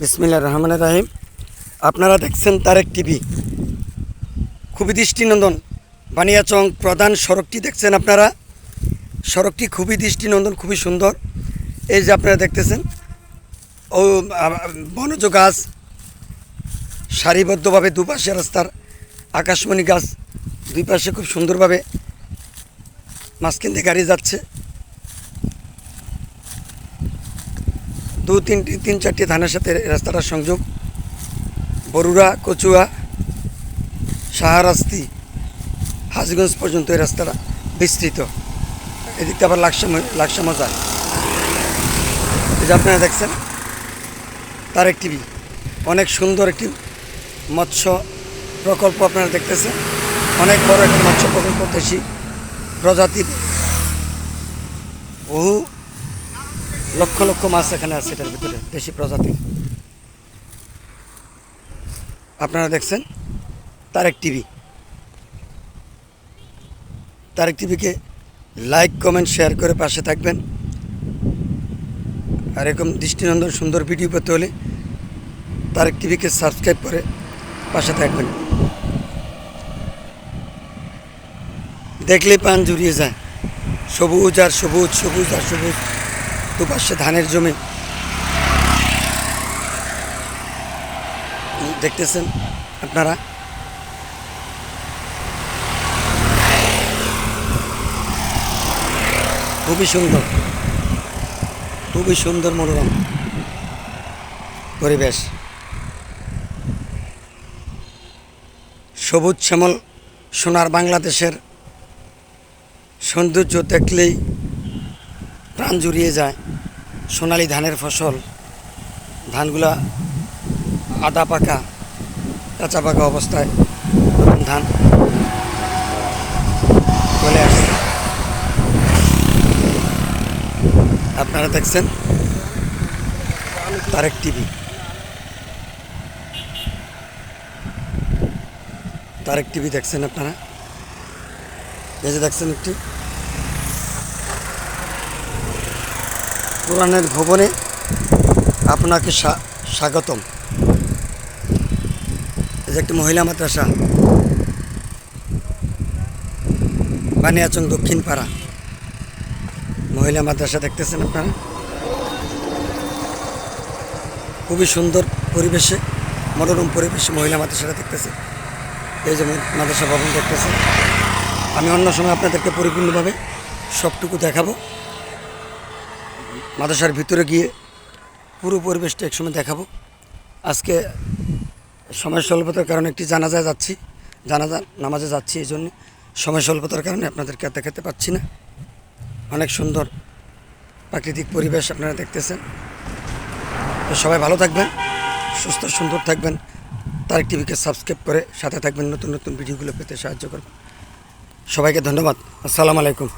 বিসমিল্লাহির রহমানির রহিম। আপনারা দেখছেন তারেক টিভি। খুবই দৃষ্টিনন্দন বানিয়াচং প্রধান সড়কটি দেখছেন আপনারা। সড়কটি খুবই দৃষ্টিনন্দন, খুবই সুন্দর। এই যে আপনারা দেখতেছেন ও বনজ গাছ সারিবদ্ধভাবে দুপাশে রাস্তার, আকাশমণি গাছ দুই পাশে খুব সুন্দরভাবে মাঝখান দিয়ে গাড়ি যাচ্ছে। তিন চারটি থানার সাথে রাস্তাটার সংযোগ। বরুড়া, কচুয়া, শাহরাস্তি, হাজগঞ্জ পর্যন্ত এই রাস্তাটা বিস্তৃত। এদিকটা আবার লাকসামও যায়। এই যে আপনারা দেখছেন তারেক টিভি, অনেক সুন্দর একটি মৎস্য প্রকল্প আপনারা দেখতেছেন। অনেক বড় একটি মৎস্য প্রকল্প, দেশি প্রজাতির বহু লক্ষ লক্ষ মাছ এখানে আছে এটার ভিতরে, দেশি প্রজাতি। আপনারা দেখছেন তারেক টিভি। তারেক টিভিকে লাইক, কমেন্ট, শেয়ার করে পাশে থাকবেন। আর এরকম দৃষ্টিনন্দন সুন্দর ভিডিও পেতে হলে তারেক টিভিকে সাবস্ক্রাইব করে পাশে থাকবেন। দেখলেই পান জুড়িয়ে যায়, সবুজ আর সবুজ, সবুজ আর সবুজ। দুপাশে ধানের জমি দেখতেছেন আপনারা। খুবই সুন্দর, খুবই সুন্দর মনোরম পরিবেশ। সবুজ শ্যামল সোনার বাংলাদেশের সৌন্দর্য দেখলেই প্রাণ জুড়িয়ে যায়। সোনালি ধানের ফসল, ধানগুলা আধা পাকা, কাঁচা পাকা অবস্থায় ধান চলে আসছে। আপনারা দেখছেন তারেক টিভি। তারেক টিভি দেখছেন আপনারা। এই যে দেখছেন একটি কোরআনের ভবনে আপনাকে স্বাগতম। এই যে একটি মহিলা মাদ্রাসা, বানিয়াচং দক্ষিণ পাড়া মহিলা মাদ্রাসা দেখতেছেন আপনারা। খুবই সুন্দর পরিবেশে, মনোরম পরিবেশে মহিলা মাদ্রাসাটা দেখতেছে। এই যে মাদ্রাসা ভবন দেখতেছেন। আমি অন্য সময় আপনাদেরকে পরিপূর্ণভাবে সবটুকু দেখাবো। মাদ্রাসার ভিতরে গিয়ে পুরো পরিবেশটা একসময় দেখাবো। আজকে সময় স্বল্পতার কারণে একটি জানাজা নামাজে যাচ্ছি, এই জন্য সময় স্বল্পতার কারণে আপনাদেরকে দেখাতে পাচ্ছি না। অনেক সুন্দর প্রাকৃতিক পরিবেশ আপনারা দেখতেছেন। তো সবাই ভালো থাকবেন, সুস্থ সুন্দর থাকবেন। তারেক টিভিকে সাবস্ক্রাইব করে সাথে থাকবেন, নতুন নতুন ভিডিওগুলো পেতে সাহায্য করবেন। সবাইকে ধন্যবাদ। আসসালামু আলাইকুম।